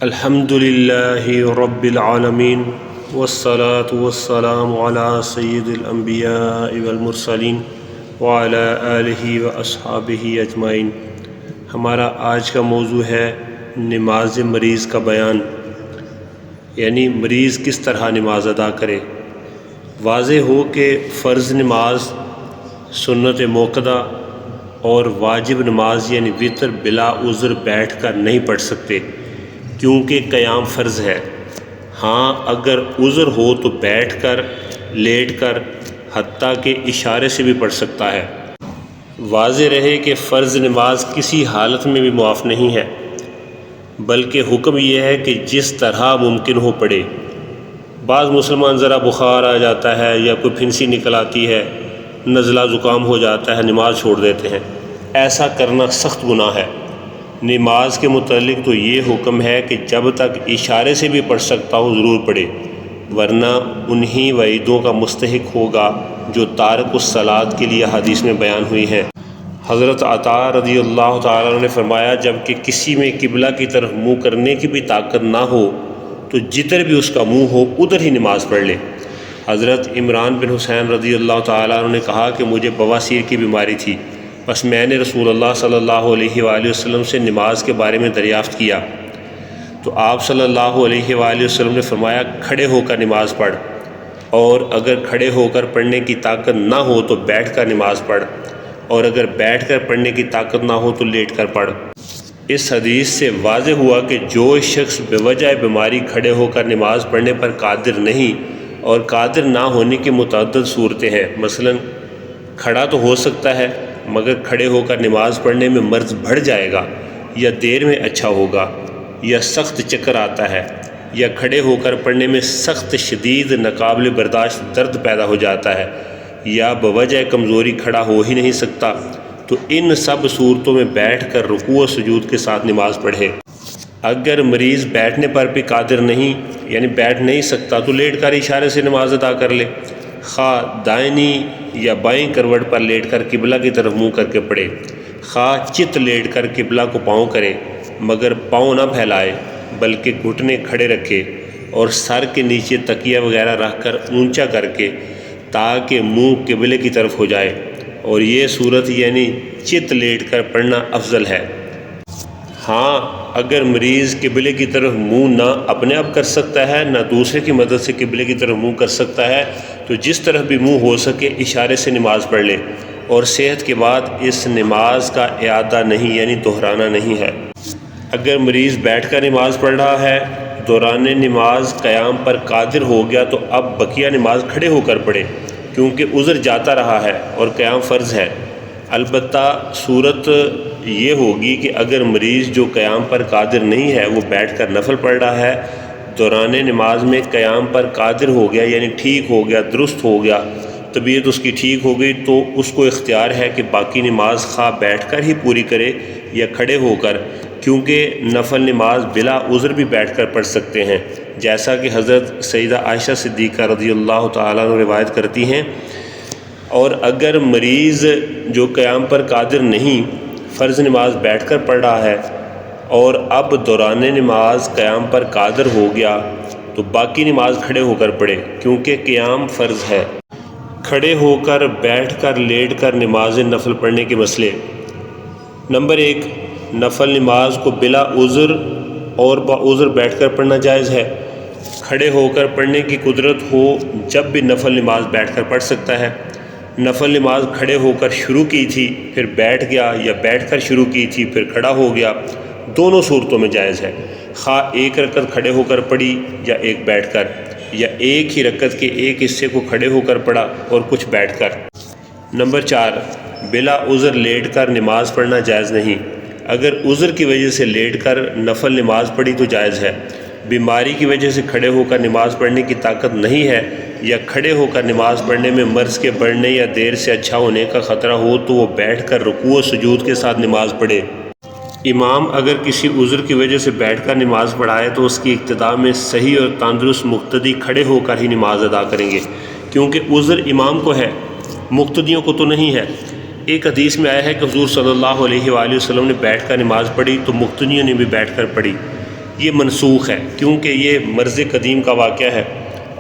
الحمد للہ رب العالمین والصلاة والسلام علی سید الانبیاء والمرسلین وعلی آلہ واصحابہ اجمعین۔ ہمارا آج کا موضوع ہے نماز مریض کا بیان، یعنی مریض کس طرح نماز ادا کرے۔ واضح ہو کہ فرض نماز، سنت موقدہ اور واجب نماز یعنی وتر بلا عذر بیٹھ کر نہیں پڑھ سکتے، کیونکہ قیام فرض ہے۔ ہاں اگر عذر ہو تو بیٹھ کر، لیٹ کر، حتیٰ کہ اشارے سے بھی پڑھ سکتا ہے۔ واضح رہے کہ فرض نماز کسی حالت میں بھی معاف نہیں ہے، بلکہ حکم یہ ہے کہ جس طرح ممکن ہو پڑھے۔ بعض مسلمان ذرا بخار آ جاتا ہے یا کوئی پھنسی نکل آتی ہے، نزلہ زکام ہو جاتا ہے، نماز چھوڑ دیتے ہیں۔ ایسا کرنا سخت گناہ ہے۔ نماز کے متعلق تو یہ حکم ہے کہ جب تک اشارے سے بھی پڑھ سکتا ہو ضرور پڑھے، ورنہ انہی وعیدوں کا مستحق ہوگا جو تارک الصلاۃ کے لیے حدیث میں بیان ہوئی ہیں۔ حضرت عطا رضی اللہ تعالیٰ عنہ نے فرمایا، جب کہ کسی میں قبلہ کی طرف منہ کرنے کی بھی طاقت نہ ہو تو جدھر بھی اس کا منہ ہو ادھر ہی نماز پڑھ لے۔ حضرت عمران بن حسین رضی اللہ تعالیٰ عنہ نے کہا کہ مجھے بواسیر کی بیماری تھی، بس میں نے رسول اللہ صلی اللہ علیہ وآلہ وسلم سے نماز کے بارے میں دریافت کیا تو آپ صلی اللہ علیہ وآلہ وسلم نے فرمایا، کھڑے ہو کر نماز پڑھ، اور اگر کھڑے ہو کر پڑھنے کی طاقت نہ ہو تو بیٹھ کر نماز پڑھ، اور اگر بیٹھ کر پڑھنے کی طاقت نہ ہو تو لیٹ کر پڑھ۔ اس حدیث سے واضح ہوا کہ جو شخص بے وجہ بیماری کھڑے ہو کر نماز پڑھنے پر قادر نہیں، اور قادر نہ ہونے کی متعدد صورتیں ہیں، مثلا کھڑا تو ہو سکتا ہے مگر کھڑے ہو کر نماز پڑھنے میں مرض بڑھ جائے گا، یا دیر میں اچھا ہوگا، یا سخت چکر آتا ہے، یا کھڑے ہو کر پڑھنے میں سخت شدید ناقابل برداشت درد پیدا ہو جاتا ہے، یا بوجہ کمزوری کھڑا ہو ہی نہیں سکتا، تو ان سب صورتوں میں بیٹھ کر رکوع و سجود کے ساتھ نماز پڑھے۔ اگر مریض بیٹھنے پر بھی قادر نہیں، یعنی بیٹھ نہیں سکتا، تو لیٹ کر اشارے سے نماز ادا کر لے، خواہ دائنی یا بائیں کروٹ پر لیٹ کر قبلہ کی طرف منہ کر کے پڑھے، خواہ چت لیٹ کر قبلہ کو پاؤں کرے، مگر پاؤں نہ پھیلائے بلکہ گھٹنے کھڑے رکھے اور سر کے نیچے تکیہ وغیرہ رکھ کر اونچا کر کے، تاکہ منہ قبلے کی طرف ہو جائے، اور یہ صورت یعنی چت لیٹ کر پڑھنا افضل ہے۔ ہاں اگر مریض قبلے کی طرف منہ نہ اپنے آپ کر سکتا ہے، نہ دوسرے کی مدد سے قبلے کی طرف منہ کر سکتا ہے، تو جس طرف بھی منہ ہو سکے اشارے سے نماز پڑھ لے، اور صحت کے بعد اس نماز کا اعادہ نہیں یعنی دہرانا نہیں ہے۔ اگر مریض بیٹھ کر نماز پڑھ رہا ہے، دوران نماز قیام پر قادر ہو گیا، تو اب بقیہ نماز کھڑے ہو کر پڑھے، کیونکہ عذر جاتا رہا ہے اور قیام فرض ہے۔ البتہ صورت یہ ہوگی کہ اگر مریض جو قیام پر قادر نہیں ہے وہ بیٹھ کر نفل پڑھ رہا ہے، دوران نماز میں قیام پر قادر ہو گیا، یعنی ٹھیک ہو گیا، درست ہو گیا، طبیعت اس کی ٹھیک ہو گئی، تو اس کو اختیار ہے کہ باقی نماز خواہ بیٹھ کر ہی پوری کرے یا کھڑے ہو کر، کیونکہ نفل نماز بلا عذر بھی بیٹھ کر پڑھ سکتے ہیں، جیسا کہ حضرت سیدہ عائشہ صدیقہ رضی اللہ تعالیٰ عنہ روایت کرتی ہیں۔ اور اگر مریض جو قیام پر قادر نہیں فرض نماز بیٹھ کر پڑھ رہا ہے، اور اب دوران نماز قیام پر قادر ہو گیا، تو باقی نماز کھڑے ہو کر پڑھے، کیونکہ قیام فرض ہے۔ کھڑے ہو کر، بیٹھ کر، لیٹ کر نماز نفل پڑھنے کے مسئلے۔ نمبر 1، نفل نماز کو بلا عذر اور بعذر بیٹھ کر پڑھنا جائز ہے۔ کھڑے ہو کر پڑھنے کی قدرت ہو جب بھی نفل نماز بیٹھ کر پڑھ سکتا ہے۔ نفل نماز کھڑے ہو کر شروع کی تھی پھر بیٹھ گیا، یا بیٹھ کر شروع کی تھی پھر کھڑا ہو گیا، دونوں صورتوں میں جائز ہے، خواہ ایک رکعت کھڑے ہو کر پڑھی یا ایک بیٹھ کر، یا ایک ہی رکعت کے ایک حصے کو کھڑے ہو کر پڑھا اور کچھ بیٹھ کر۔ نمبر 4، بلا عذر لیٹ کر نماز پڑھنا جائز نہیں۔ اگر عذر کی وجہ سے لیٹ کر نفل نماز پڑھی تو جائز ہے۔ بیماری کی وجہ سے کھڑے ہو کر نماز پڑھنے کی طاقت نہیں ہے، یا کھڑے ہو کر نماز پڑھنے میں مرض کے بڑھنے یا دیر سے اچھا ہونے کا خطرہ ہو، تو وہ بیٹھ کر رکوع و سجود کے ساتھ نماز پڑھے۔ امام اگر کسی عذر کی وجہ سے بیٹھ کر نماز پڑھائے تو اس کی ابتداء میں صحیح اور تندرست مقتدی کھڑے ہو کر ہی نماز ادا کریں گے، کیونکہ عذر امام کو ہے، مقتدیوں کو تو نہیں ہے۔ ایک حدیث میں آیا ہے کہ حضور صلی اللہ علیہ وآلہ وسلم نے بیٹھ کر نماز پڑھی تو مقتدیوں نے بھی بیٹھ کر پڑھی، یہ منسوخ ہے، کیونکہ یہ مرض قدیم کا واقعہ ہے،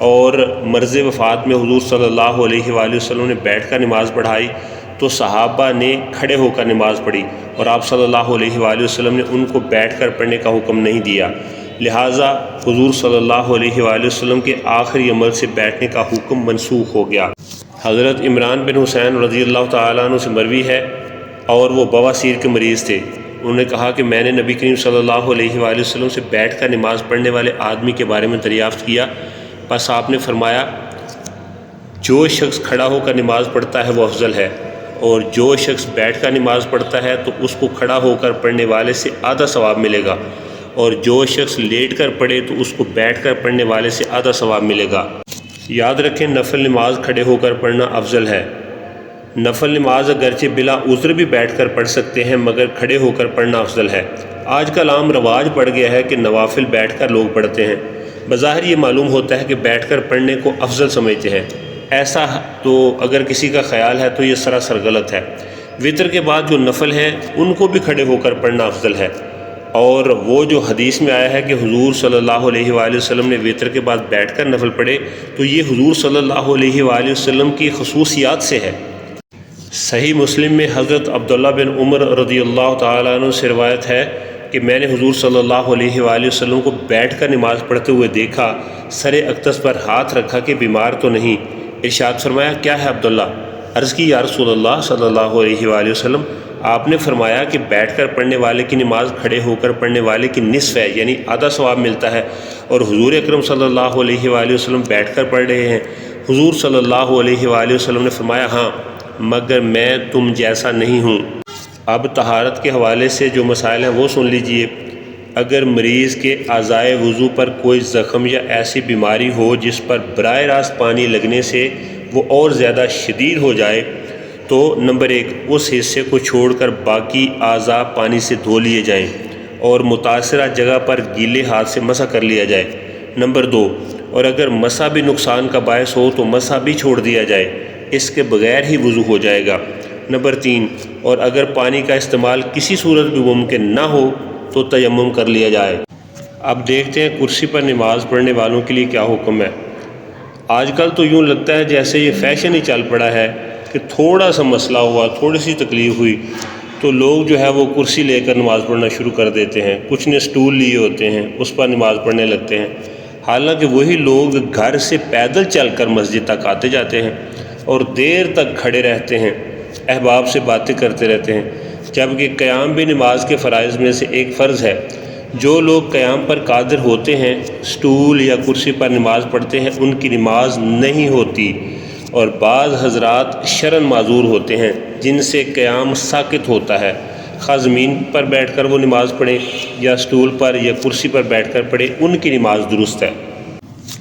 اور مرض وفات میں حضور صلی اللہ علیہ وآلہ وسلم نے بیٹھ کر نماز پڑھائی تو صحابہ نے کھڑے ہو کر نماز پڑھی، اور آپ صلی اللہ علیہ وآلہ وسلم نے ان کو بیٹھ کر پڑھنے کا حکم نہیں دیا، لہٰذا حضور صلی اللہ علیہ وآلہ وسلم کے آخری عمل سے بیٹھنے کا حکم منسوخ ہو گیا۔ حضرت عمران بن حسین رضی اللہ تعالیٰ عنہ سے مروی ہے، اور وہ بواسیر کے مریض تھے۔ انہوں نے کہا کہ میں نے نبی کریم صلی اللہ علیہ وآلہ وسلم سے بیٹھ کر نماز پڑھنے والے آدمی کے بارے میں دریافت کیا، پس آپ نے فرمایا جو شخص کھڑا ہو کر نماز پڑھتا ہے وہ افضل ہے، اور جو شخص بیٹھ کر نماز پڑھتا ہے تو اس کو کھڑا ہو کر پڑھنے والے سے آدھا ثواب ملے گا، اور جو شخص لیٹ کر پڑھے تو اس کو بیٹھ کر پڑھنے والے سے آدھا ثواب ملے گا۔ یاد رکھیں نفل نماز کھڑے ہو کر پڑھنا افضل ہے۔ نفل نماز اگرچہ بلا عذر بھی بیٹھ کر پڑھ سکتے ہیں، مگر کھڑے ہو کر پڑھنا افضل ہے۔ آج کل عام رواج پڑ گیا ہے کہ نوافل بیٹھ کر لوگ پڑھتے ہیں، بظاہر یہ معلوم ہوتا ہے کہ بیٹھ کر پڑھنے کو افضل سمجھتے ہیں، ایسا تو اگر کسی کا خیال ہے تو یہ سراسر غلط ہے۔ وطر کے بعد جو نفل ہیں ان کو بھی کھڑے ہو کر پڑھنا افضل ہے، اور وہ جو حدیث میں آیا ہے کہ حضور صلی اللہ علیہ وآلہ وسلم نے وطر کے بعد بیٹھ کر نفل پڑھے، تو یہ حضور صلی اللہ علیہ وآلہ وسلم کی خصوصیات سے ہے۔ صحیح مسلم میں حضرت عبداللہ بن عمر رضی اللہ تعالیٰ عنہ سے روایت ہے کہ میں نے حضور صلی اللہ علیہ وآلہ وسلم کو بیٹھ کر نماز پڑھتے ہوئے دیکھا، سر اقدس پر ہاتھ رکھا کہ بیمار تو نہیں، ارشاد فرمایا کیا ہے عبداللہ؟ عرض کی یا رسول اللہ صلی اللہ علیہ وآلہ وسلم، آپ نے فرمایا کہ بیٹھ کر پڑھنے والے کی نماز کھڑے ہو کر پڑھنے والے کی نصف ہے، یعنی آدھا ثواب ملتا ہے، اور حضور اکرم صلی اللہ علیہ وآلہ وسلم بیٹھ کر پڑھ رہے ہیں۔ حضور صلی اللہ علیہ وآلہ وسلم نے فرمایا ہاں، مگر میں تم جیسا نہیں ہوں۔ اب طہارت کے حوالے سے جو مسائل ہیں وہ سن لیجئے۔ اگر مریض کے اعضائے وضو پر کوئی زخم یا ایسی بیماری ہو جس پر براہ راست پانی لگنے سے وہ اور زیادہ شدید ہو جائے تو نمبر 1 اس حصے کو چھوڑ کر باقی اعضاء پانی سے دھو لیے جائیں اور متاثرہ جگہ پر گیلے ہاتھ سے مسح کر لیا جائے۔ نمبر 2 اور اگر مسح بھی نقصان کا باعث ہو تو مسح بھی چھوڑ دیا جائے، اس کے بغیر ہی وضو ہو جائے گا۔ نمبر 3 اور اگر پانی کا استعمال کسی صورت بھی ممکن نہ ہو تو تیمم کر لیا جائے۔ اب دیکھتے ہیں کرسی پر نماز پڑھنے والوں کے لیے کیا حکم ہے۔ آج کل تو یوں لگتا ہے جیسے یہ فیشن ہی چل پڑا ہے کہ تھوڑا سا مسئلہ ہوا، تھوڑی سی تکلیف ہوئی تو لوگ جو ہے وہ کرسی لے کر نماز پڑھنا شروع کر دیتے ہیں، کچھ نے سٹول لیے ہوتے ہیں اس پر نماز پڑھنے لگتے ہیں، حالانکہ وہی لوگ گھر سے پیدل چل کر مسجد تک آتے جاتے ہیں اور دیر تک کھڑے رہتے ہیں، احباب سے باتیں کرتے رہتے ہیں، جبکہ قیام بھی نماز کے فرائض میں سے ایک فرض ہے۔ جو لوگ قیام پر قادر ہوتے ہیں سٹول یا کرسی پر نماز پڑھتے ہیں ان کی نماز نہیں ہوتی، اور بعض حضرات شرعاً معذور ہوتے ہیں جن سے قیام ساقط ہوتا ہے، خواہ زمین پر بیٹھ کر وہ نماز پڑھیں یا سٹول پر یا کرسی پر بیٹھ کر پڑھیں، ان کی نماز درست ہے۔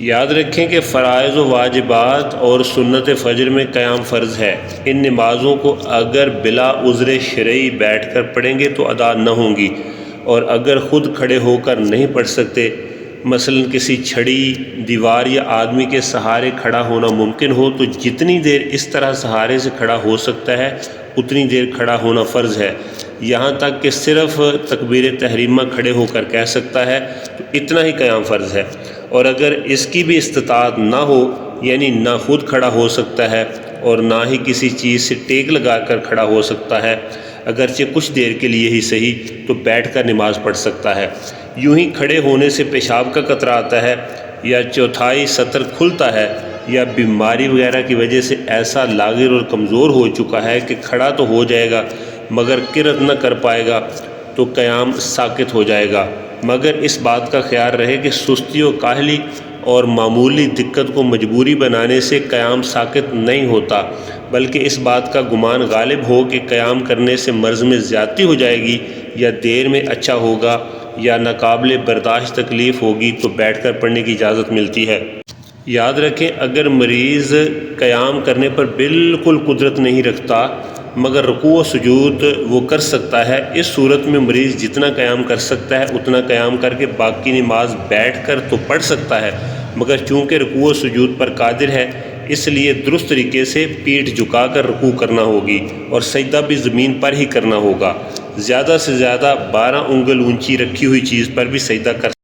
یاد رکھیں کہ فرائض و واجبات اور سنت فجر میں قیام فرض ہے، ان نمازوں کو اگر بلا عذر شرعی بیٹھ کر پڑھیں گے تو ادا نہ ہوں گی، اور اگر خود کھڑے ہو کر نہیں پڑھ سکتے، مثلا کسی چھڑی، دیوار یا آدمی کے سہارے کھڑا ہونا ممکن ہو تو جتنی دیر اس طرح سہارے سے کھڑا ہو سکتا ہے اتنی دیر کھڑا ہونا فرض ہے، یہاں تک کہ صرف تکبیر تحریمہ کھڑے ہو کر کہہ سکتا ہے تو اتنا ہی قیام فرض ہے، اور اگر اس کی بھی استطاعت نہ ہو، یعنی نہ خود کھڑا ہو سکتا ہے اور نہ ہی کسی چیز سے ٹیک لگا کر کھڑا ہو سکتا ہے، اگرچہ کچھ دیر کے لیے ہی صحیح، تو بیٹھ کر نماز پڑھ سکتا ہے۔ یوں ہی کھڑے ہونے سے پیشاب کا قطرہ آتا ہے یا چوتھائی سطر کھلتا ہے یا بیماری وغیرہ کی وجہ سے ایسا لاغر اور کمزور ہو چکا ہے کہ کھڑا تو ہو جائے گا مگر قرت نہ کر پائے گا تو قیام ساقط ہو جائے گا، مگر اس بات کا خیال رہے کہ سستی و کاہلی اور معمولی دقت کو مجبوری بنانے سے قیام ساقط نہیں ہوتا، بلکہ اس بات کا گمان غالب ہو کہ قیام کرنے سے مرض میں زیادتی ہو جائے گی یا دیر میں اچھا ہوگا یا ناقابل برداشت تکلیف ہوگی تو بیٹھ کر پڑھنے کی اجازت ملتی ہے۔ یاد رکھیں اگر مریض قیام کرنے پر بالکل قدرت نہیں رکھتا مگر رکوع و سجود وہ کر سکتا ہے، اس صورت میں مریض جتنا قیام کر سکتا ہے اتنا قیام کر کے باقی نماز بیٹھ کر تو پڑھ سکتا ہے، مگر چونکہ رکوع و سجود پر قادر ہے اس لیے درست طریقے سے پیٹھ جھکا کر رکوع کرنا ہوگی اور سجدہ بھی زمین پر ہی کرنا ہوگا، زیادہ سے زیادہ 12 انگل اونچی رکھی ہوئی چیز پر بھی سجدہ کر